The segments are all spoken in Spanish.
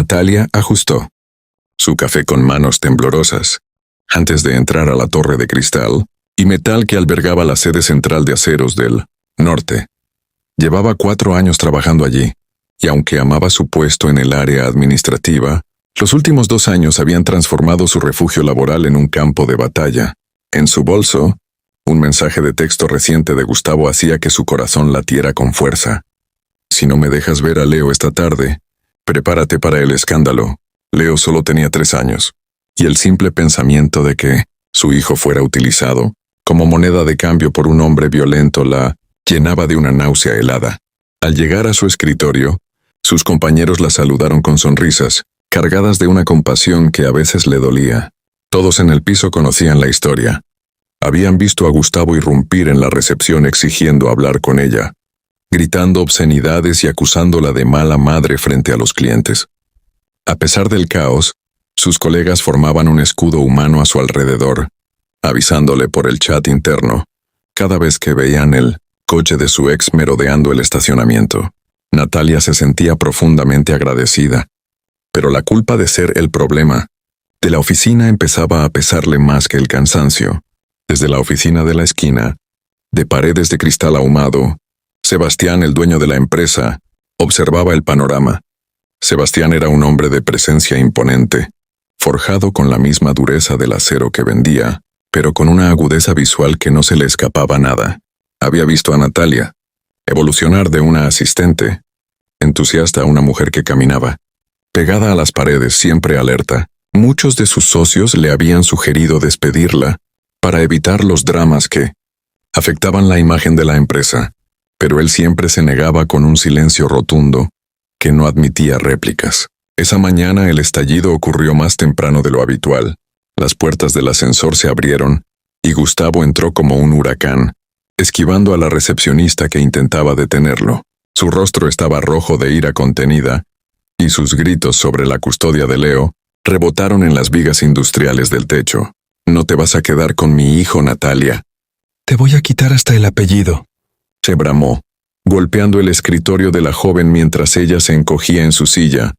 Natalia ajustó su café con manos temblorosas antes de entrar a la torre de cristal y metal que albergaba la sede central de aceros del norte. Llevaba 4 años trabajando allí, y aunque amaba su puesto en el área administrativa, los últimos 2 años habían transformado su refugio laboral en un campo de batalla. En su bolso, un mensaje de texto reciente de Gustavo hacía que su corazón latiera con fuerza. Si no me dejas ver a Leo esta tarde, prepárate para el escándalo. Leo solo tenía 3 años, y el simple pensamiento de que su hijo fuera utilizado como moneda de cambio por un hombre violento la llenaba de una náusea helada. Al llegar a su escritorio, sus compañeros la saludaron con sonrisas, cargadas de una compasión que a veces le dolía. Todos en el piso conocían la historia. Habían visto a Gustavo irrumpir en la recepción exigiendo hablar con ella, gritando obscenidades y acusándola de mala madre frente a los clientes. A pesar del caos, sus colegas formaban un escudo humano a su alrededor, avisándole por el chat interno cada vez que veían el coche de su ex merodeando el estacionamiento. Natalia se sentía profundamente agradecida, pero la culpa de ser el problema de la oficina empezaba a pesarle más que el cansancio. Desde la oficina de la esquina, de paredes de cristal ahumado, Sebastián, el dueño de la empresa, observaba el panorama. Sebastián era un hombre de presencia imponente, forjado con la misma dureza del acero que vendía, pero con una agudeza visual que no se le escapaba nada. Había visto a Natalia evolucionar de una asistente entusiasta a una mujer que caminaba pegada a las paredes, siempre alerta. Muchos de sus socios le habían sugerido despedirla para evitar los dramas que afectaban la imagen de la empresa, pero él siempre se negaba con un silencio rotundo que no admitía réplicas. Esa mañana el estallido ocurrió más temprano de lo habitual. Las puertas del ascensor se abrieron y Gustavo entró como un huracán, esquivando a la recepcionista que intentaba detenerlo. Su rostro estaba rojo de ira contenida, y sus gritos sobre la custodia de Leo rebotaron en las vigas industriales del techo. «No te vas a quedar con mi hijo, Natalia». «Te voy a quitar hasta el apellido», se bramó, golpeando el escritorio de la joven mientras ella se encogía en su silla,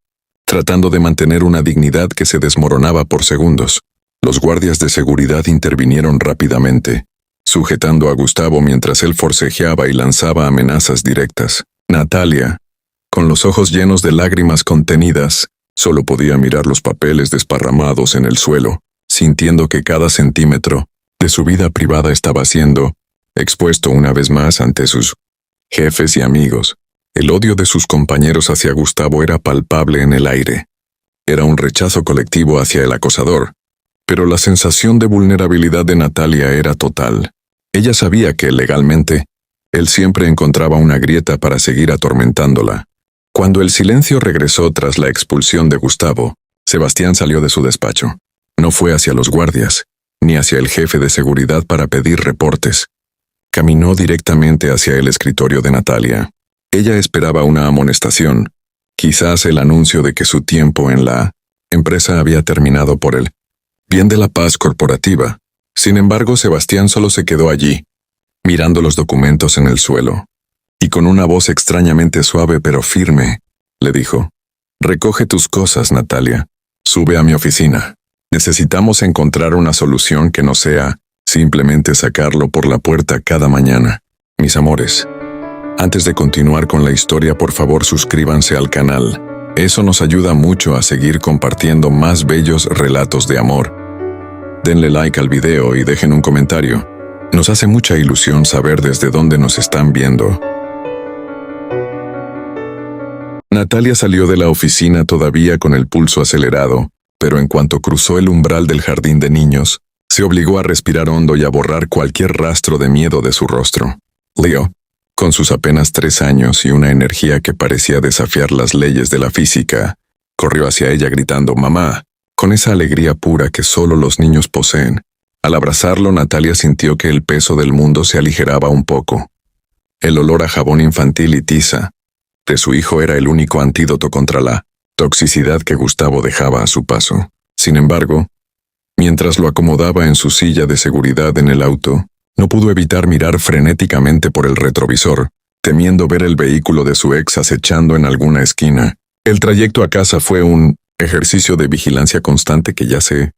tratando de mantener una dignidad que se desmoronaba por segundos. Los guardias de seguridad intervinieron rápidamente, sujetando a Gustavo mientras él forcejeaba y lanzaba amenazas directas. Natalia, con los ojos llenos de lágrimas contenidas, solo podía mirar los papeles desparramados en el suelo, sintiendo que cada centímetro de su vida privada estaba siendo expuesto una vez más ante sus jefes y amigos. El odio de sus compañeros hacia Gustavo era palpable en el aire. Era un rechazo colectivo hacia el acosador, pero la sensación de vulnerabilidad de Natalia era total. Ella sabía que, legalmente, él siempre encontraba una grieta para seguir atormentándola. Cuando el silencio regresó tras la expulsión de Gustavo, Sebastián salió de su despacho. No fue hacia los guardias, ni hacia el jefe de seguridad para pedir reportes. Caminó directamente hacia el escritorio de Natalia. Ella esperaba una amonestación, quizás el anuncio de que su tiempo en la empresa había terminado por el bien de la paz corporativa. Sin embargo, Sebastián solo se quedó allí, mirando los documentos en el suelo, y con una voz extrañamente suave pero firme, le dijo: «Recoge tus cosas, Natalia. Sube a mi oficina. Necesitamos encontrar una solución que no sea simplemente sacarlo por la puerta cada mañana». Mis amores, antes de continuar con la historia, por favor suscríbanse al canal. Eso nos ayuda mucho a seguir compartiendo más bellos relatos de amor. Denle like al video y dejen un comentario. Nos hace mucha ilusión saber desde dónde nos están viendo. Natalia salió de la oficina todavía con el pulso acelerado, pero en cuanto cruzó el umbral del jardín de niños, se obligó a respirar hondo y a borrar cualquier rastro de miedo de su rostro. Leo, con sus apenas 3 años y una energía que parecía desafiar las leyes de la física, corrió hacia ella gritando «Mamá», con esa alegría pura que solo los niños poseen. Al abrazarlo, Natalia sintió que el peso del mundo se aligeraba un poco. El olor a jabón infantil y tiza de su hijo era el único antídoto contra la toxicidad que Gustavo dejaba a su paso. Sin embargo, mientras lo acomodaba en su silla de seguridad en el auto, no pudo evitar mirar frenéticamente por el retrovisor, temiendo ver el vehículo de su ex acechando en alguna esquina. El trayecto a casa fue un ejercicio de vigilancia constante que ya se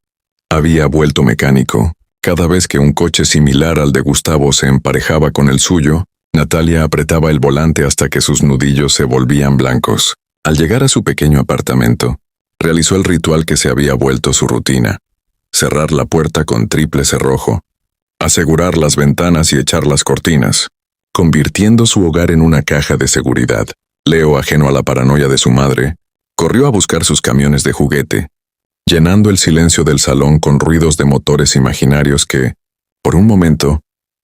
había vuelto mecánico. Cada vez que un coche similar al de Gustavo se emparejaba con el suyo, Natalia apretaba el volante hasta que sus nudillos se volvían blancos. Al llegar a su pequeño apartamento, realizó el ritual que se había vuelto su rutina: cerrar la puerta con triple cerrojo, asegurar las ventanas y echar las cortinas, convirtiendo su hogar en una caja de seguridad. Leo, ajeno a la paranoia de su madre, corrió a buscar sus camiones de juguete, llenando el silencio del salón con ruidos de motores imaginarios que, por un momento,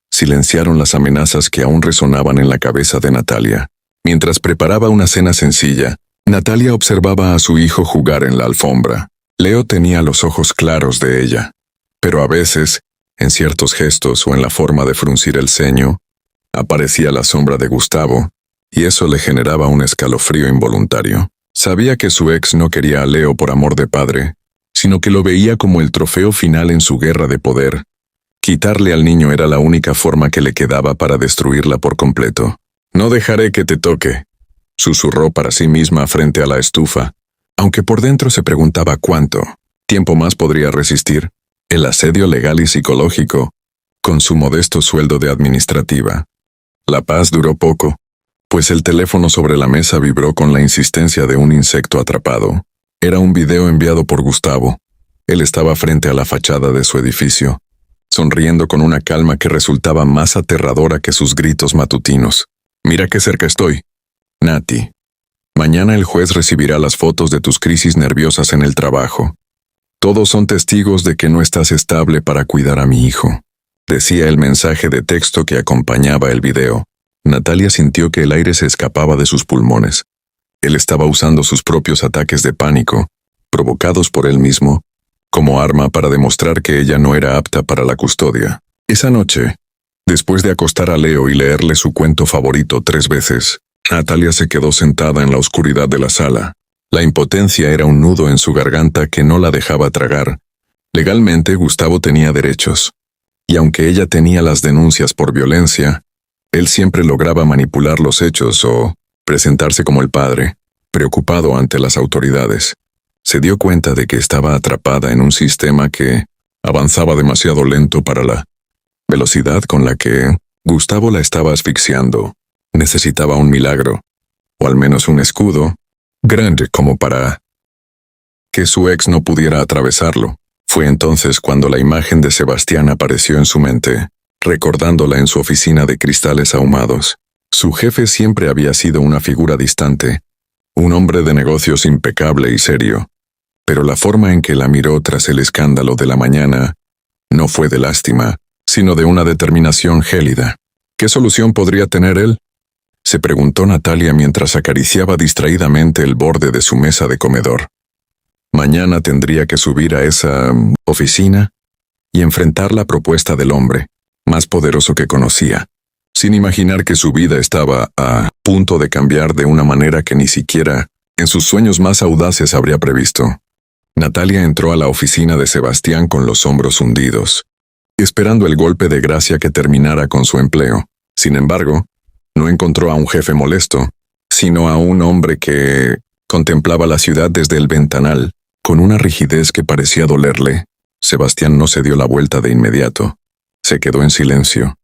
silenciaron las amenazas que aún resonaban en la cabeza de Natalia. Mientras preparaba una cena sencilla, Natalia observaba a su hijo jugar en la alfombra. Leo tenía los ojos claros de ella, pero a veces, en ciertos gestos o en la forma de fruncir el ceño, aparecía la sombra de Gustavo, y eso le generaba un escalofrío involuntario. Sabía que su ex no quería a Leo por amor de padre, sino que lo veía como el trofeo final en su guerra de poder. Quitarle al niño era la única forma que le quedaba para destruirla por completo. «No dejaré que te toque», susurró para sí misma frente a la estufa, aunque por dentro se preguntaba cuánto tiempo más podría resistir el asedio legal y psicológico con su modesto sueldo de administrativa. La paz duró poco, pues el teléfono sobre la mesa vibró con la insistencia de un insecto atrapado. Era un video enviado por Gustavo. Él estaba frente a la fachada de su edificio, sonriendo con una calma que resultaba más aterradora que sus gritos matutinos. «Mira qué cerca estoy, Nati. Mañana el juez recibirá las fotos de tus crisis nerviosas en el trabajo. Todos son testigos de que no estás estable para cuidar a mi hijo», decía el mensaje de texto que acompañaba el video. Natalia sintió que el aire se escapaba de sus pulmones. Él estaba usando sus propios ataques de pánico, provocados por él mismo, como arma para demostrar que ella no era apta para la custodia. Esa noche, después de acostar a Leo y leerle su cuento favorito 3 veces, Natalia se quedó sentada en la oscuridad de la sala. La impotencia era un nudo en su garganta que no la dejaba tragar. Legalmente, Gustavo tenía derechos, y aunque ella tenía las denuncias por violencia, él siempre lograba manipular los hechos o presentarse como el padre, preocupado ante las autoridades. Se dio cuenta de que estaba atrapada en un sistema que avanzaba demasiado lento para la velocidad con la que Gustavo la estaba asfixiando. Necesitaba un milagro, o al menos un escudo, grande como para que su ex no pudiera atravesarlo. Fue entonces cuando la imagen de Sebastián apareció en su mente, recordándola en su oficina de cristales ahumados. Su jefe siempre había sido una figura distante, un hombre de negocios impecable y serio, pero la forma en que la miró tras el escándalo de la mañana no fue de lástima, sino de una determinación gélida. ¿Qué solución podría tener él?, se preguntó Natalia mientras acariciaba distraídamente el borde de su mesa de comedor. Mañana tendría que subir a esa oficina y enfrentar la propuesta del hombre más poderoso que conocía, sin imaginar que su vida estaba a punto de cambiar de una manera que ni siquiera en sus sueños más audaces habría previsto. Natalia entró a la oficina de Sebastián con los hombros hundidos, esperando el golpe de gracia que terminara con su empleo. Sin embargo, no encontró a un jefe molesto, sino a un hombre que contemplaba la ciudad desde el ventanal, con una rigidez que parecía dolerle. Sebastián no se dio la vuelta de inmediato. Se quedó en silencio,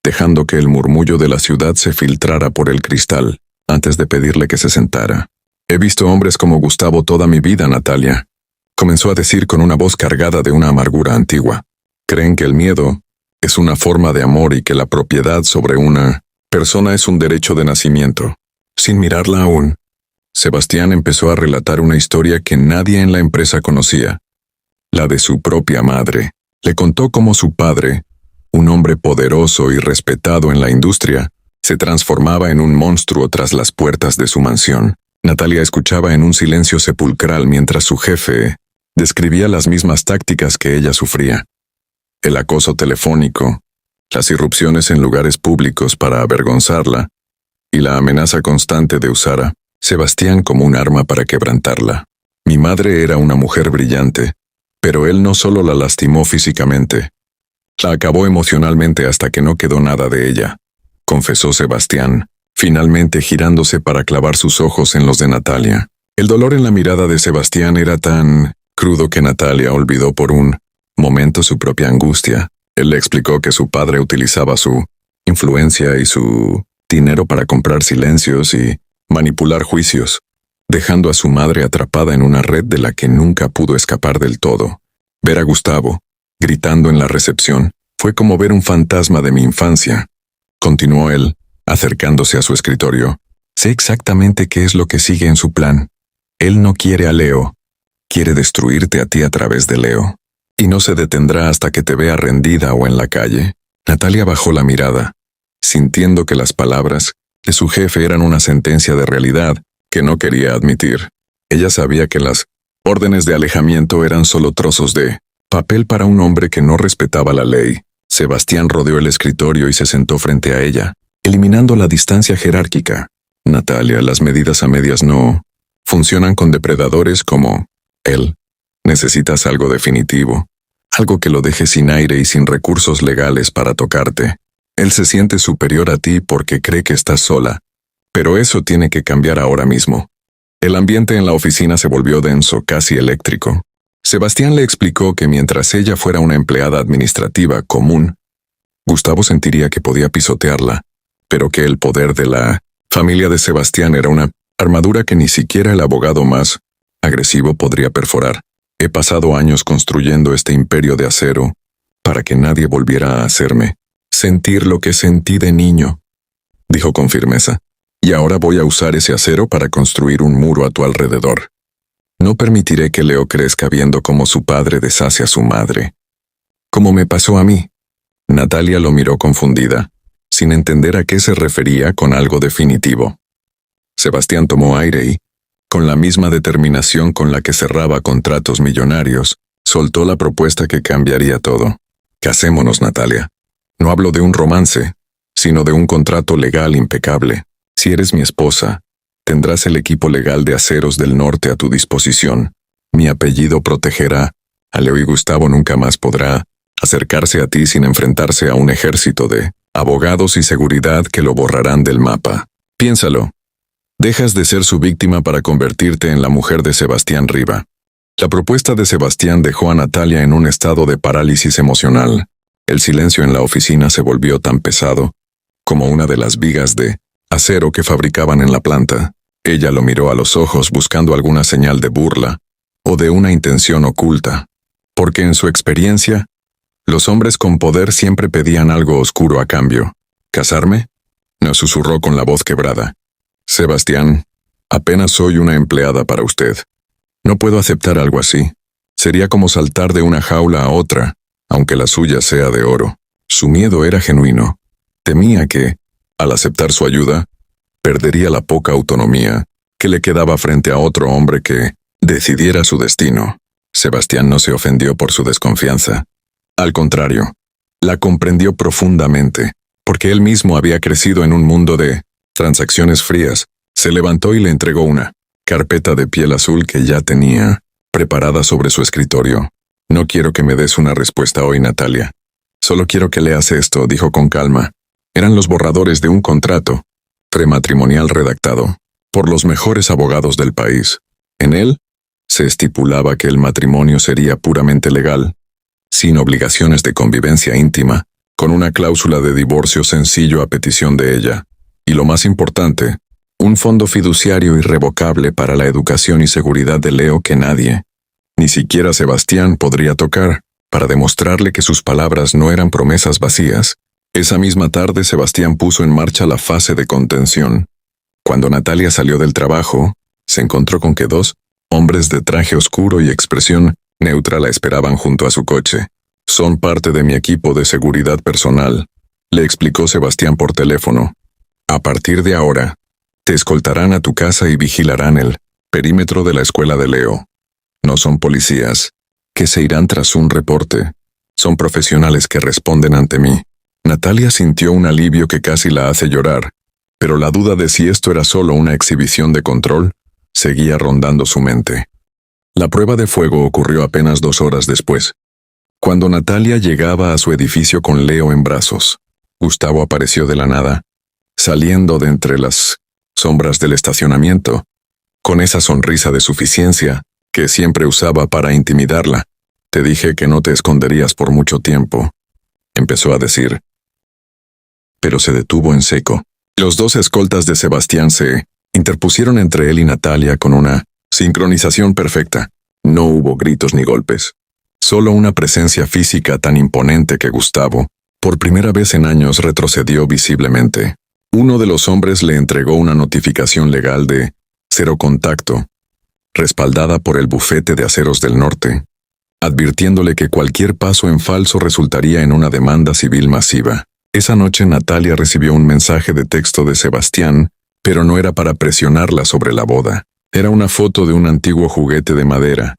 dejando que el murmullo de la ciudad se filtrara por el cristal, antes de pedirle que se sentara. «He visto hombres como Gustavo toda mi vida, Natalia», comenzó a decir con una voz cargada de una amargura antigua. «Creen que el miedo es una forma de amor y que la propiedad sobre una persona es un derecho de nacimiento». Sin mirarla aún, Sebastián empezó a relatar una historia que nadie en la empresa conocía, la de su propia madre. Le contó cómo su padre, un hombre poderoso y respetado en la industria, se transformaba en un monstruo tras las puertas de su mansión. Natalia escuchaba en un silencio sepulcral mientras su jefe describía las mismas tácticas que ella sufría: el acoso telefónico, las irrupciones en lugares públicos para avergonzarla, y la amenaza constante de usar a Sebastián como un arma para quebrantarla. «Mi madre era una mujer brillante, pero él no solo la lastimó físicamente, la acabó emocionalmente hasta que no quedó nada de ella», confesó Sebastián, finalmente girándose para clavar sus ojos en los de Natalia. El dolor en la mirada de Sebastián era tan crudo que Natalia olvidó por un momento su propia angustia. Él le explicó que su padre utilizaba su influencia y su dinero para comprar silencios y manipular juicios, dejando a su madre atrapada en una red de la que nunca pudo escapar del todo. Ver a Gustavo, gritando en la recepción, fue como ver un fantasma de mi infancia. Continuó él, acercándose a su escritorio. Sé exactamente qué es lo que sigue en su plan. Él no quiere a Leo. Quiere destruirte a ti a través de Leo. Y no se detendrá hasta que te vea rendida o en la calle. Natalia bajó la mirada, sintiendo que las palabras de su jefe eran una sentencia de realidad que no quería admitir. Ella sabía que las órdenes de alejamiento eran solo trozos de papel para un hombre que no respetaba la ley. Sebastián rodeó el escritorio y se sentó frente a ella, eliminando la distancia jerárquica. Natalia, las medidas a medias no funcionan con depredadores como él. Necesitas algo definitivo, algo que lo deje sin aire y sin recursos legales para tocarte. Él se siente superior a ti porque cree que estás sola, pero eso tiene que cambiar ahora mismo. El ambiente en la oficina se volvió denso, casi eléctrico. Sebastián le explicó que mientras ella fuera una empleada administrativa común, Gustavo sentiría que podía pisotearla, pero que el poder de la familia de Sebastián era una armadura que ni siquiera el abogado más agresivo podría perforar. He pasado años construyendo este imperio de acero para que nadie volviera a hacerme sentir lo que sentí de niño, dijo con firmeza, y ahora voy a usar ese acero para construir un muro a tu alrededor. No permitiré que Leo crezca viendo cómo su padre deshace a su madre. Como me pasó a mí. Natalia lo miró confundida, sin entender a qué se refería con algo definitivo. Sebastián tomó aire y, con la misma determinación con la que cerraba contratos millonarios, soltó la propuesta que cambiaría todo. Casémonos, Natalia. No hablo de un romance, sino de un contrato legal impecable. Si eres mi esposa, tendrás el equipo legal de Aceros del Norte a tu disposición. Mi apellido protegerá a Leo y Gustavo nunca más podrá acercarse a ti sin enfrentarse a un ejército de abogados y seguridad que lo borrarán del mapa. Piénsalo. Dejas de ser su víctima para convertirte en la mujer de Sebastián Riva. La propuesta de Sebastián dejó a Natalia en un estado de parálisis emocional. El silencio en la oficina se volvió tan pesado como una de las vigas de acero que fabricaban en la planta. Ella lo miró a los ojos buscando alguna señal de burla o de una intención oculta, porque en su experiencia, los hombres con poder siempre pedían algo oscuro a cambio. ¿Casarme? No, susurró con la voz quebrada. Sebastián, apenas soy una empleada para usted. No puedo aceptar algo así. Sería como saltar de una jaula a otra, aunque la suya sea de oro. Su miedo era genuino. Temía que, al aceptar su ayuda, perdería la poca autonomía que le quedaba frente a otro hombre que decidiera su destino. Sebastián no se ofendió por su desconfianza. Al contrario, la comprendió profundamente, porque él mismo había crecido en un mundo de transacciones frías. Se levantó y le entregó una carpeta de piel azul que ya tenía preparada sobre su escritorio. No quiero que me des una respuesta hoy, Natalia. Solo quiero que leas esto, dijo con calma. Eran los borradores de un contrato prematrimonial redactado por los mejores abogados del país. En él se estipulaba que el matrimonio sería puramente legal, sin obligaciones de convivencia íntima, con una cláusula de divorcio sencillo a petición de ella. Y lo más importante, un fondo fiduciario irrevocable para la educación y seguridad de Leo que nadie, ni siquiera Sebastián, podría tocar, para demostrarle que sus palabras no eran promesas vacías. Esa misma tarde Sebastián puso en marcha la fase de contención. Cuando Natalia salió del trabajo, se encontró con que dos hombres de traje oscuro y expresión neutra la esperaban junto a su coche. Son parte de mi equipo de seguridad personal, le explicó Sebastián por teléfono. A partir de ahora, te escoltarán a tu casa y vigilarán el perímetro de la escuela de Leo. No son policías, que se irán tras un reporte. Son profesionales que responden ante mí. Natalia sintió un alivio que casi la hace llorar, pero la duda de si esto era solo una exhibición de control seguía rondando su mente. La prueba de fuego ocurrió apenas 2 horas después. Cuando Natalia llegaba a su edificio con Leo en brazos, Gustavo apareció de la nada, saliendo de entre las sombras del estacionamiento. con esa sonrisa de suficiencia que siempre usaba para intimidarla. Te dije que no te esconderías por mucho tiempo, empezó a decir. Pero se detuvo en seco. Los dos escoltas de Sebastián se interpusieron entre él y Natalia con una sincronización perfecta. No hubo gritos ni golpes. Solo una presencia física tan imponente que Gustavo, por primera vez en años, retrocedió visiblemente. Uno de los hombres le entregó una notificación legal de cero contacto, respaldada por el bufete de aceros del norte, advirtiéndole que cualquier paso en falso resultaría en una demanda civil masiva. Esa noche Natalia recibió un mensaje de texto de Sebastián, pero no era para presionarla sobre la boda. Era una foto de un antiguo juguete de madera,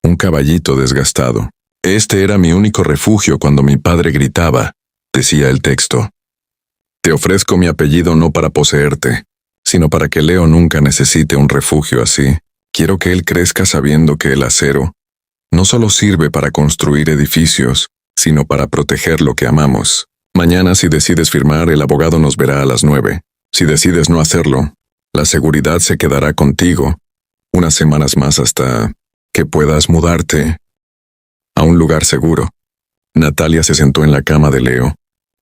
un caballito desgastado. Este era mi único refugio cuando mi padre gritaba, decía el texto. Te ofrezco mi apellido no para poseerte, sino para que Leo nunca necesite un refugio así. Quiero que él crezca sabiendo que el acero no solo sirve para construir edificios, sino para proteger lo que amamos. Mañana, si decides firmar, el abogado nos verá a las 9. Si decides no hacerlo, la seguridad se quedará contigo unas semanas más hasta que puedas mudarte a un lugar seguro. Natalia se sentó en la cama de Leo,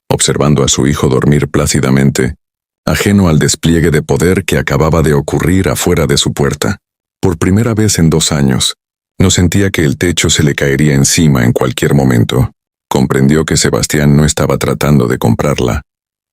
observando a su hijo dormir plácidamente, ajeno al despliegue de poder que acababa de ocurrir afuera de su puerta. Por primera vez en 2 años, no sentía que el techo se le caería encima en cualquier momento. Comprendió que Sebastián no estaba tratando de comprarla,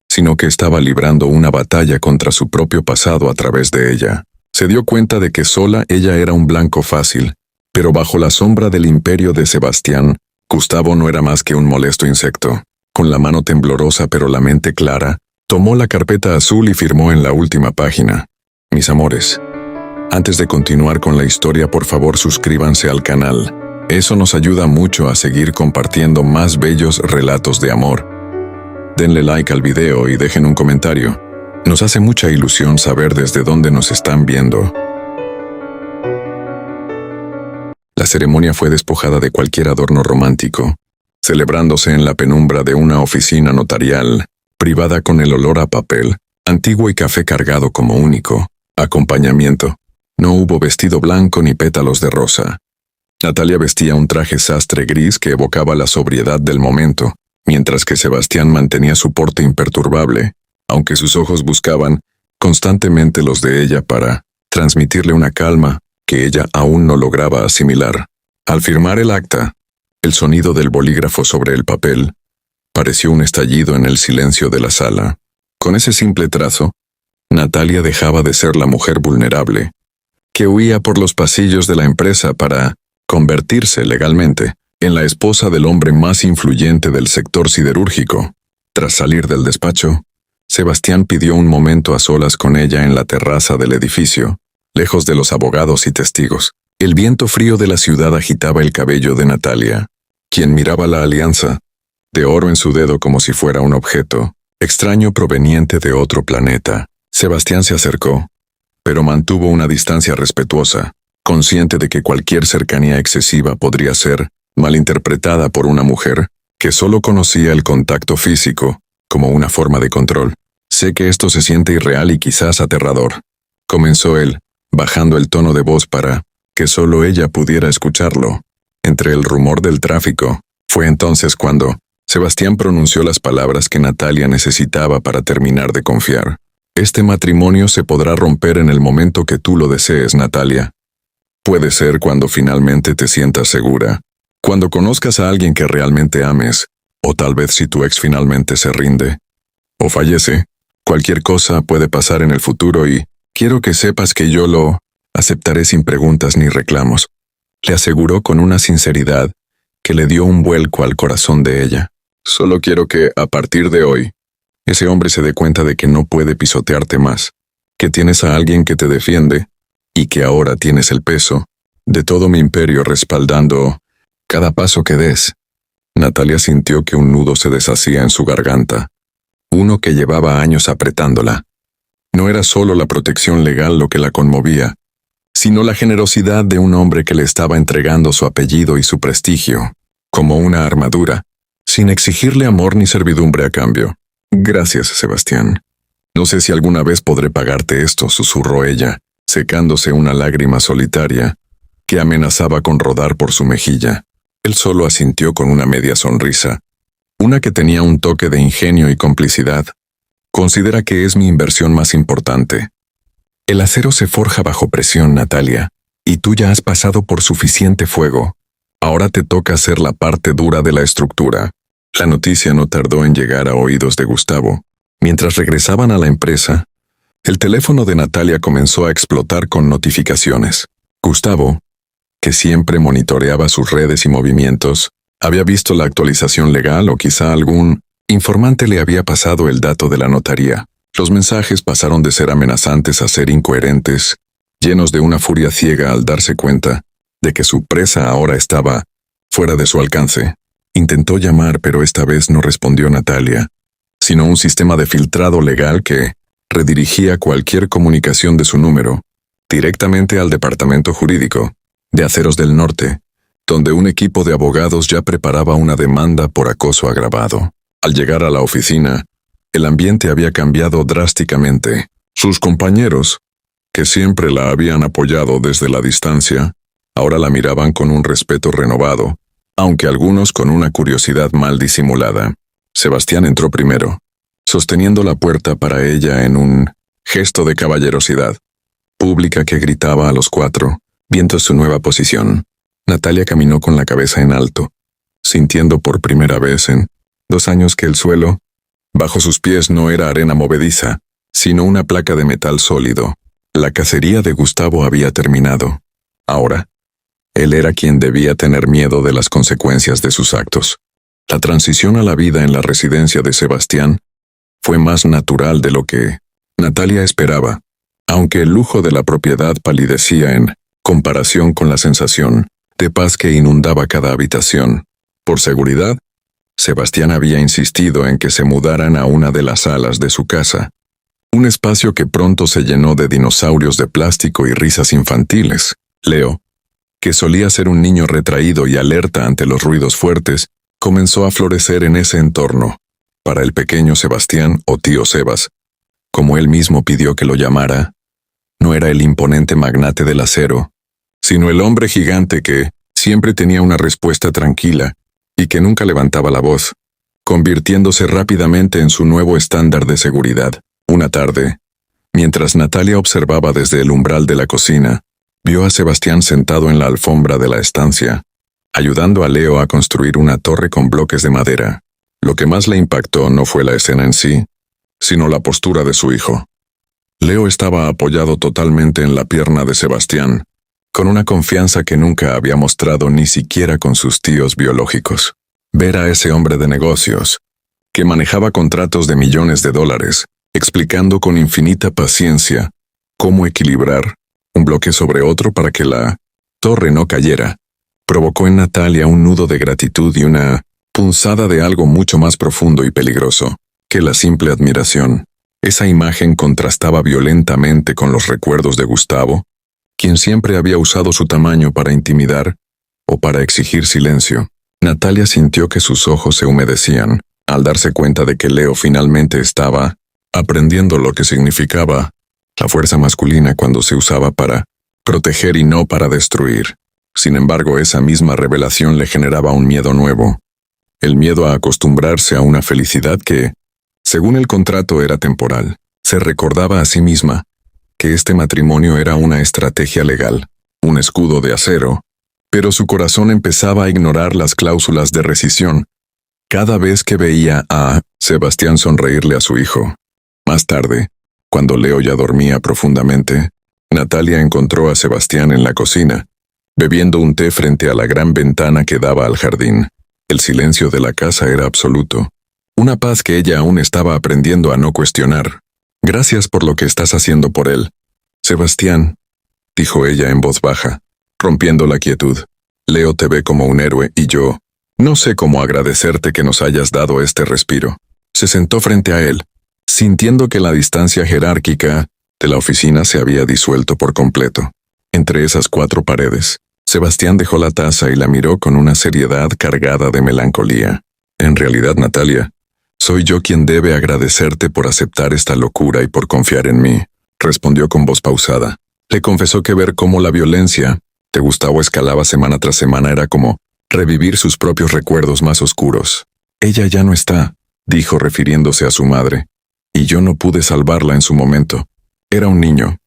sino que estaba librando una batalla contra su propio pasado a través de ella. Se dio cuenta de que sola ella era un blanco fácil, pero bajo la sombra del imperio de Sebastián, Gustavo no era más que un molesto insecto. Con la mano temblorosa pero la mente clara, tomó la carpeta azul y firmó en la última página. Mis amores, antes de continuar con la historia, por favor suscríbanse al canal. Eso nos ayuda mucho a seguir compartiendo más bellos relatos de amor. Denle like al video y dejen un comentario. Nos hace mucha ilusión saber desde dónde nos están viendo. La ceremonia fue despojada de cualquier adorno romántico, celebrándose en la penumbra de una oficina notarial, privada con el olor a papel, antiguo y café cargado como único acompañamiento. No hubo vestido blanco ni pétalos de rosa. Natalia vestía un traje sastre gris que evocaba la sobriedad del momento, mientras que Sebastián mantenía su porte imperturbable, aunque sus ojos buscaban constantemente los de ella para transmitirle una calma que ella aún no lograba asimilar. Al firmar el acta, el sonido del bolígrafo sobre el papel pareció un estallido en el silencio de la sala. Con ese simple trazo, Natalia dejaba de ser la mujer vulnerable, que huía por los pasillos de la empresa para convertirse legalmente en la esposa del hombre más influyente del sector siderúrgico. Tras salir del despacho, Sebastián pidió un momento a solas con ella en la terraza del edificio, lejos de los abogados y testigos. El viento frío de la ciudad agitaba el cabello de Natalia, quien miraba la alianza, de oro en su dedo como si fuera un objeto extraño proveniente de otro planeta. Sebastián se acercó, pero mantuvo una distancia respetuosa, consciente de que cualquier cercanía excesiva podría ser malinterpretada por una mujer que solo conocía el contacto físico como una forma de control. Sé que esto se siente irreal y quizás aterrador, comenzó él, bajando el tono de voz para que solo ella pudiera escucharlo. Entre el rumor del tráfico, fue entonces cuando Sebastián pronunció las palabras que Natalia necesitaba para terminar de confiar. Este matrimonio se podrá romper en el momento que tú lo desees, Natalia. Puede ser cuando finalmente te sientas segura, cuando conozcas a alguien que realmente ames, o tal vez si tu ex finalmente se rinde o fallece. Cualquier cosa puede pasar en el futuro y quiero que sepas que yo lo aceptaré sin preguntas ni reclamos, le aseguró con una sinceridad que le dio un vuelco al corazón de ella. Solo quiero que, a partir de hoy, ese hombre se dé cuenta de que no puede pisotearte más, que tienes a alguien que te defiende y que ahora tienes el peso de todo mi imperio respaldando cada paso que des. Natalia sintió que un nudo se deshacía en su garganta, uno que llevaba años apretándola. No era solo la protección legal lo que la conmovía, sino la generosidad de un hombre que le estaba entregando su apellido y su prestigio, como una armadura, sin exigirle amor ni servidumbre a cambio. Gracias, Sebastián. No sé si alguna vez podré pagarte esto, susurró ella, secándose una lágrima solitaria que amenazaba con rodar por su mejilla. Él solo asintió con una media sonrisa, una que tenía un toque de ingenio y complicidad. Considera que es mi inversión más importante. El acero se forja bajo presión, Natalia, y tú ya has pasado por suficiente fuego. Ahora te toca hacer la parte dura de la estructura. La noticia no tardó en llegar a oídos de Gustavo. Mientras regresaban a la empresa, el teléfono de Natalia comenzó a explotar con notificaciones. Gustavo, que siempre monitoreaba sus redes y movimientos, había visto la actualización legal o quizá algún informante le había pasado el dato de la notaría. Los mensajes pasaron de ser amenazantes a ser incoherentes, llenos de una furia ciega al darse cuenta de que su presa ahora estaba fuera de su alcance. Intentó llamar, pero esta vez no respondió Natalia, sino un sistema de filtrado legal que redirigía cualquier comunicación de su número directamente al departamento jurídico de Aceros del Norte, donde un equipo de abogados ya preparaba una demanda por acoso agravado. Al llegar a la oficina, el ambiente había cambiado drásticamente. Sus compañeros, que siempre la habían apoyado desde la distancia, ahora la miraban con un respeto renovado, aunque algunos con una curiosidad mal disimulada. Sebastián entró primero, sosteniendo la puerta para ella en un gesto de caballerosidad pública que gritaba a los cuatro, viendo su nueva posición. Natalia caminó con la cabeza en alto, sintiendo por primera vez en 2 años que el suelo bajo sus pies no era arena movediza, sino una placa de metal sólido. La cacería de Gustavo había terminado. Ahora, él era quien debía tener miedo de las consecuencias de sus actos. La transición a la vida en la residencia de Sebastián fue más natural de lo que Natalia esperaba, aunque el lujo de la propiedad palidecía en comparación con la sensación de paz que inundaba cada habitación. Por seguridad, Sebastián había insistido en que se mudaran a una de las salas de su casa, un espacio que pronto se llenó de dinosaurios de plástico y risas infantiles. Leo, que solía ser un niño retraído y alerta ante los ruidos fuertes, comenzó a florecer en ese entorno. Para el pequeño Sebastián, o tío Sebas, como él mismo pidió que lo llamara, no era el imponente magnate del acero, sino el hombre gigante que siempre tenía una respuesta tranquila y que nunca levantaba la voz, convirtiéndose rápidamente en su nuevo estándar de seguridad. Una tarde, mientras Natalia observaba desde el umbral de la cocina, vio a Sebastián sentado en la alfombra de la estancia, ayudando a Leo a construir una torre con bloques de madera. Lo que más le impactó no fue la escena en sí, sino la postura de su hijo. Leo estaba apoyado totalmente en la pierna de Sebastián, con una confianza que nunca había mostrado ni siquiera con sus tíos biológicos. Ver a ese hombre de negocios, que manejaba contratos de millones de dólares, explicando con infinita paciencia cómo equilibrar un bloque sobre otro para que la torre no cayera, provocó en Natalia un nudo de gratitud y una punzada de algo mucho más profundo y peligroso que la simple admiración. Esa imagen contrastaba violentamente con los recuerdos de Gustavo, quien siempre había usado su tamaño para intimidar o para exigir silencio. Natalia sintió que sus ojos se humedecían al darse cuenta de que Leo finalmente estaba aprendiendo lo que significaba la fuerza masculina cuando se usaba para proteger y no para destruir. Sin embargo, esa misma revelación le generaba un miedo nuevo, el miedo a acostumbrarse a una felicidad que, según el contrato, era temporal. Se recordaba a sí misma que este matrimonio era una estrategia legal, un escudo de acero, pero su corazón empezaba a ignorar las cláusulas de rescisión cada vez que veía a Sebastián sonreírle a su hijo. Más tarde, cuando Leo ya dormía profundamente, Natalia encontró a Sebastián en la cocina, bebiendo un té frente a la gran ventana que daba al jardín. El silencio de la casa era absoluto, una paz que ella aún estaba aprendiendo a no cuestionar. «Gracias por lo que estás haciendo por él, Sebastián», dijo ella en voz baja, rompiendo la quietud. «Leo te ve como un héroe y yo no sé cómo agradecerte que nos hayas dado este respiro». Se sentó frente a él, sintiendo que la distancia jerárquica de la oficina se había disuelto por completo. Entre esas 4 paredes, Sebastián dejó la taza y la miró con una seriedad cargada de melancolía. «En realidad, Natalia, soy yo quien debe agradecerte por aceptar esta locura y por confiar en mí», respondió con voz pausada. Le confesó que ver cómo la violencia de Gustavo escalaba semana tras semana era como revivir sus propios recuerdos más oscuros. Ella ya no está, dijo refiriéndose a su madre, y yo no pude salvarla en su momento. Era un niño.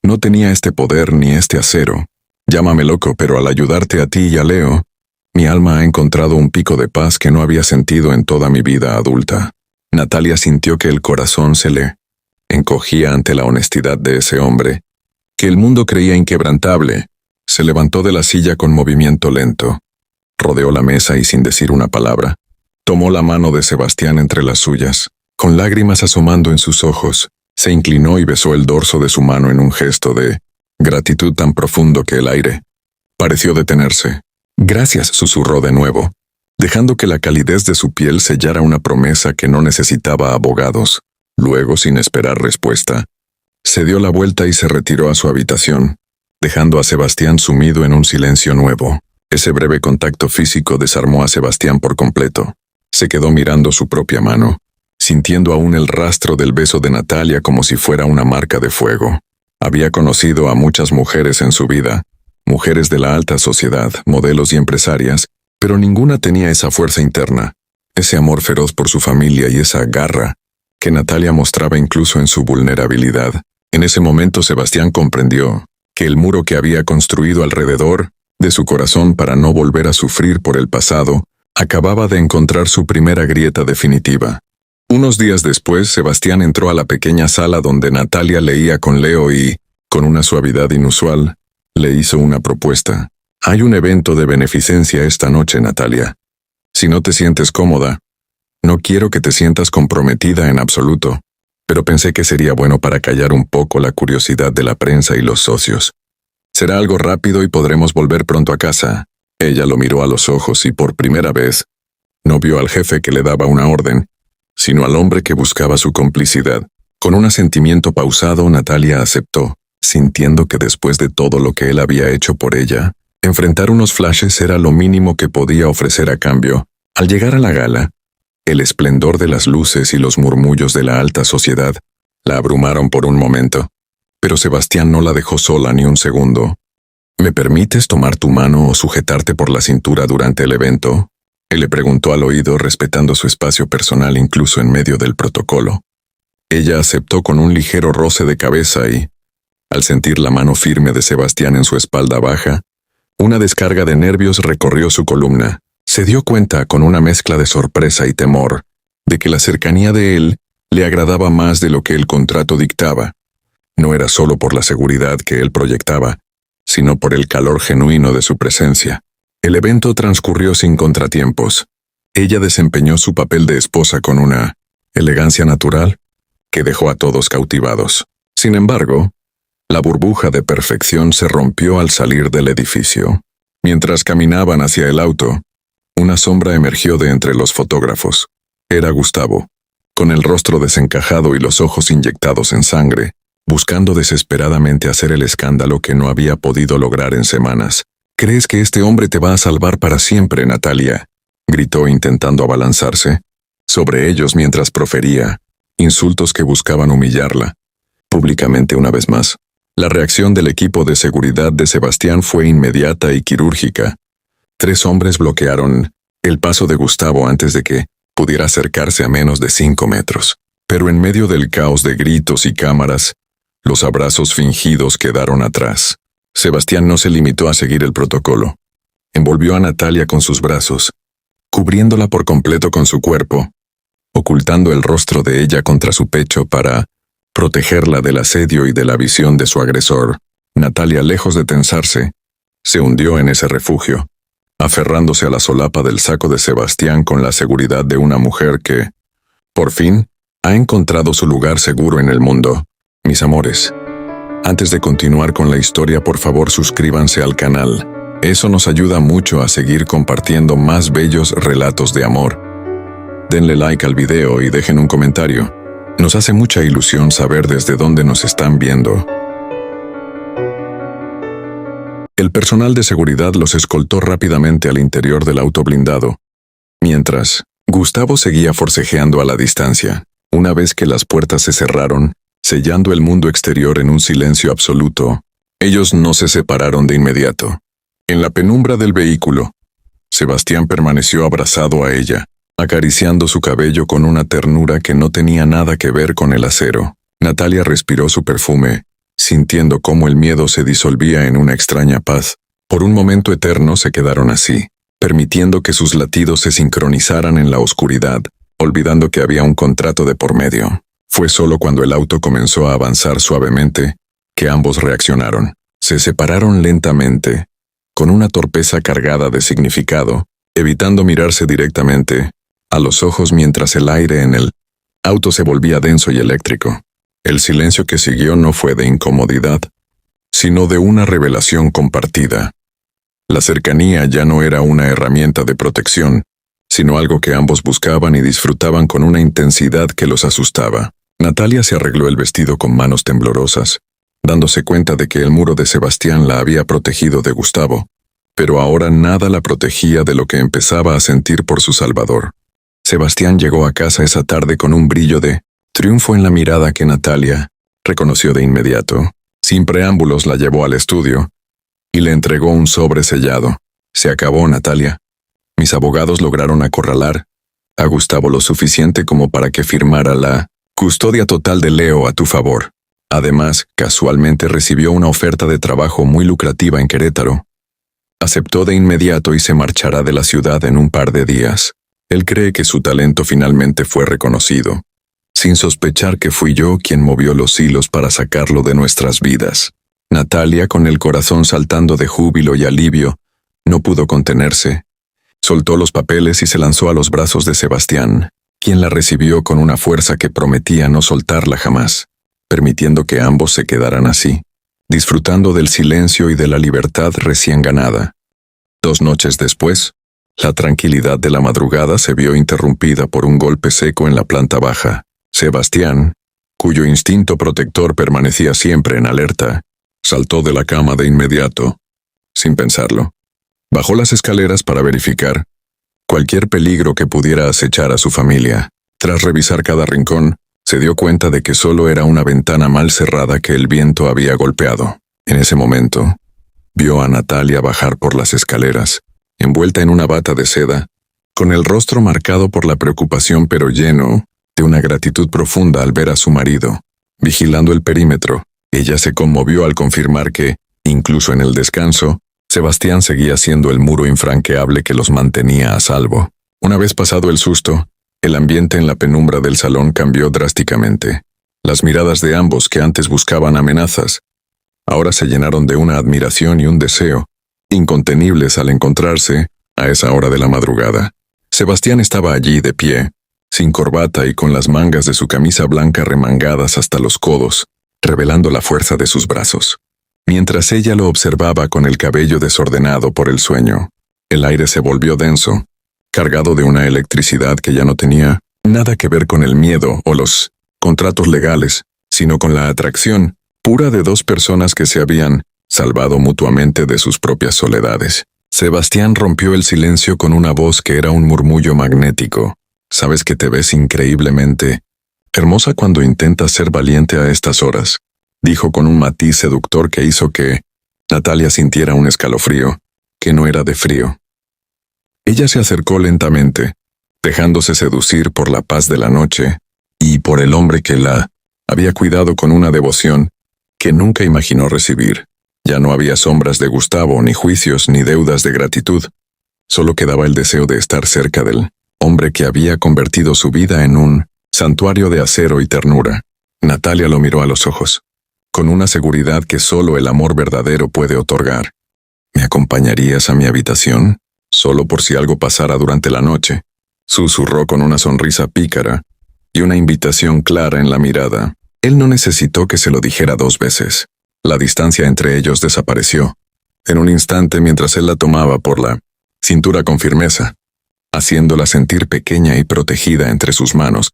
No tenía este poder ni este acero. Llámame loco, pero al ayudarte a ti y a Leo, mi alma ha encontrado un pico de paz que no había sentido en toda mi vida adulta. Natalia sintió que el corazón se le encogía ante la honestidad de ese hombre, que el mundo creía inquebrantable. Se levantó de la silla con movimiento lento. Rodeó la mesa y sin decir una palabra, tomó la mano de Sebastián entre las suyas. Con lágrimas asomando en sus ojos, se inclinó y besó el dorso de su mano en un gesto de gratitud tan profundo que el aire pareció detenerse. Gracias, susurró de nuevo, dejando que la calidez de su piel sellara una promesa que no necesitaba abogados. Luego, sin esperar respuesta, se dio la vuelta y se retiró a su habitación, dejando a Sebastián sumido en un silencio nuevo. Ese breve contacto físico desarmó a Sebastián por completo. Se quedó mirando su propia mano, sintiendo aún el rastro del beso de Natalia como si fuera una marca de fuego. Había conocido a muchas mujeres en su vida, mujeres de la alta sociedad, modelos y empresarias, pero ninguna tenía esa fuerza interna, ese amor feroz por su familia y esa garra que Natalia mostraba incluso en su vulnerabilidad. En ese momento Sebastián comprendió que el muro que había construido alrededor de su corazón para no volver a sufrir por el pasado acababa de encontrar su primera grieta definitiva. Unos días después, Sebastián entró a la pequeña sala donde Natalia leía con Leo y, con una suavidad inusual, le hizo una propuesta. Hay un evento de beneficencia esta noche, Natalia. Si no te sientes cómoda, no quiero que te sientas comprometida en absoluto, pero pensé que sería bueno para callar un poco la curiosidad de la prensa y los socios. Será algo rápido y podremos volver pronto a casa. Ella lo miró a los ojos y por primera vez no vio al jefe que le daba una orden, sino al hombre que buscaba su complicidad. Con un asentimiento pausado, Natalia aceptó, sintiendo que después de todo lo que él había hecho por ella, enfrentar unos flashes era lo mínimo que podía ofrecer a cambio. Al llegar a la gala, el esplendor de las luces y los murmullos de la alta sociedad la abrumaron por un momento, pero Sebastián no la dejó sola ni un segundo. ¿Me permites tomar tu mano o sujetarte por la cintura durante el evento?, él le preguntó al oído, respetando su espacio personal incluso en medio del protocolo. Ella aceptó con un ligero roce de cabeza y, al sentir la mano firme de Sebastián en su espalda baja, una descarga de nervios recorrió su columna. Se dio cuenta, con una mezcla de sorpresa y temor, de que la cercanía de él le agradaba más de lo que el contrato dictaba. No era solo por la seguridad que él proyectaba, sino por el calor genuino de su presencia. El evento transcurrió sin contratiempos. Ella desempeñó su papel de esposa con una elegancia natural que dejó a todos cautivados. Sin embargo, la burbuja de perfección se rompió al salir del edificio. Mientras caminaban hacia el auto, una sombra emergió de entre los fotógrafos. Era Gustavo, con el rostro desencajado y los ojos inyectados en sangre, buscando desesperadamente hacer el escándalo que no había podido lograr en semanas. ¿Crees que este hombre te va a salvar para siempre, Natalia?, gritó intentando abalanzarse sobre ellos mientras profería insultos que buscaban humillarla. Públicamente una vez más, la reacción del equipo de seguridad de Sebastián fue inmediata y quirúrgica. 3 hombres bloquearon el paso de Gustavo antes de que pudiera acercarse a menos de 5 metros. Pero en medio del caos de gritos y cámaras, los abrazos fingidos quedaron atrás. Sebastián no se limitó a seguir el protocolo. Envolvió a Natalia con sus brazos, cubriéndola por completo con su cuerpo, ocultando el rostro de ella contra su pecho para protegerla del asedio y de la visión de su agresor. Natalia, lejos de tensarse, se hundió en ese refugio, aferrándose a la solapa del saco de Sebastián con la seguridad de una mujer que, por fin, ha encontrado su lugar seguro en el mundo. Mis amores, antes de continuar con la historia, por favor suscríbanse al canal. Eso nos ayuda mucho a seguir compartiendo más bellos relatos de amor. Denle like al video y dejen un comentario. Nos hace mucha ilusión saber desde dónde nos están viendo. El personal de seguridad los escoltó rápidamente al interior del auto blindado, mientras Gustavo seguía forcejeando a la distancia. Una vez que las puertas se cerraron, sellando el mundo exterior en un silencio absoluto, Ellos no se separaron de inmediato. En la penumbra del vehículo, Sebastián permaneció abrazado a ella, acariciando su cabello con una ternura que no tenía nada que ver con el acero. Natalia respiró su perfume, sintiendo cómo el miedo se disolvía en una extraña paz. Por un momento eterno se quedaron así, permitiendo que sus latidos se sincronizaran en la oscuridad, olvidando que había un contrato de por medio. Fue solo cuando el auto comenzó a avanzar suavemente que ambos reaccionaron. Se separaron lentamente, con una torpeza cargada de significado, evitando mirarse directamente a los ojos mientras el aire en el auto se volvía denso y eléctrico. El silencio que siguió no fue de incomodidad, sino de una revelación compartida. La cercanía ya no era una herramienta de protección, sino algo que ambos buscaban y disfrutaban con una intensidad que los asustaba. Natalia se arregló el vestido con manos temblorosas, dándose cuenta de que el muro de Sebastián la había protegido de Gustavo, pero ahora nada la protegía de lo que empezaba a sentir por su Salvador. Sebastián llegó a casa esa tarde con un brillo de triunfo en la mirada que Natalia reconoció de inmediato. Sin preámbulos la llevó al estudio y le entregó un sobre sellado. Se acabó, Natalia. Mis abogados lograron acorralar a Gustavo lo suficiente como para que firmara la custodia total de Leo a tu favor. Además, casualmente recibió una oferta de trabajo muy lucrativa en Querétaro. Aceptó de inmediato y se marchará de la ciudad en un par de días. Él cree que su talento finalmente fue reconocido, sin sospechar que fui yo quien movió los hilos para sacarlo de nuestras vidas. Natalia, con el corazón saltando de júbilo y alivio, no pudo contenerse. Soltó los papeles y se lanzó a los brazos de Sebastián, quien la recibió con una fuerza que prometía no soltarla jamás, permitiendo que ambos se quedaran así, disfrutando del silencio y de la libertad recién ganada. 2 noches después, la tranquilidad de la madrugada se vio interrumpida por un golpe seco en la planta baja. Sebastián, cuyo instinto protector permanecía siempre en alerta, saltó de la cama de inmediato, sin pensarlo. Bajó las escaleras para verificar cualquier peligro que pudiera acechar a su familia. Tras revisar cada rincón, se dio cuenta de que solo era una ventana mal cerrada que el viento había golpeado. En ese momento, vio a Natalia bajar por las escaleras, envuelta en una bata de seda, con el rostro marcado por la preocupación pero lleno de una gratitud profunda al ver a su marido, vigilando el perímetro. Ella se conmovió al confirmar que, incluso en el descanso, Sebastián seguía siendo el muro infranqueable que los mantenía a salvo. Una vez pasado el susto, el ambiente en la penumbra del salón cambió drásticamente. Las miradas de ambos, que antes buscaban amenazas, ahora se llenaron de una admiración y un deseo, incontenibles al encontrarse a esa hora de la madrugada. Sebastián estaba allí de pie, sin corbata y con las mangas de su camisa blanca remangadas hasta los codos, revelando la fuerza de sus brazos. Mientras ella lo observaba con el cabello desordenado por el sueño, el aire se volvió denso, cargado de una electricidad que ya no tenía nada que ver con el miedo o los contratos legales, sino con la atracción pura de 2 personas que se habían salvado mutuamente de sus propias soledades. Sebastián rompió el silencio con una voz que era un murmullo magnético. «Sabes que te ves increíblemente hermosa cuando intentas ser valiente a estas horas», dijo con un matiz seductor que hizo que Natalia sintiera un escalofrío, que no era de frío. Ella se acercó lentamente, dejándose seducir por la paz de la noche y por el hombre que la había cuidado con una devoción que nunca imaginó recibir. Ya no había sombras de Gustavo, ni juicios, ni deudas de gratitud. Solo quedaba el deseo de estar cerca del hombre que había convertido su vida en un santuario de acero y ternura. Natalia lo miró a los ojos, con una seguridad que solo el amor verdadero puede otorgar. «¿Me acompañarías a mi habitación? Solo por si algo pasara durante la noche», susurró con una sonrisa pícara y una invitación clara en la mirada. Él no necesitó que se lo dijera 2 veces. La distancia entre ellos desapareció, en un instante mientras él la tomaba por la cintura con firmeza, haciéndola sentir pequeña y protegida entre sus manos,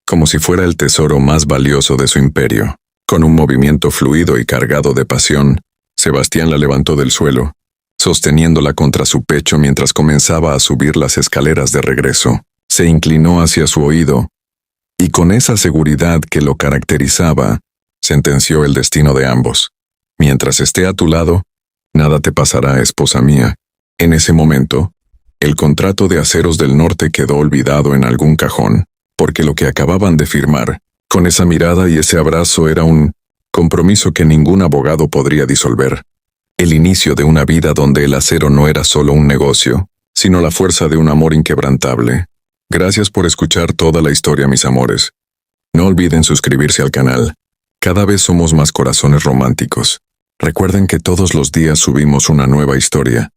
como si fuera el tesoro más valioso de su imperio. Con un movimiento fluido y cargado de pasión, Sebastián la levantó del suelo, sosteniéndola contra su pecho mientras comenzaba a subir las escaleras de regreso. Se inclinó hacia su oído, y con esa seguridad que lo caracterizaba, sentenció el destino de ambos. Mientras esté a tu lado, nada te pasará, esposa mía. En ese momento, el contrato de Aceros del Norte quedó olvidado en algún cajón, porque lo que acababan de firmar, con esa mirada y ese abrazo, era un compromiso que ningún abogado podría disolver. El inicio de una vida donde el acero no era solo un negocio, sino la fuerza de un amor inquebrantable. Gracias por escuchar toda la historia, mis amores. No olviden suscribirse al canal. Cada vez somos más corazones románticos. Recuerden que todos los días subimos una nueva historia.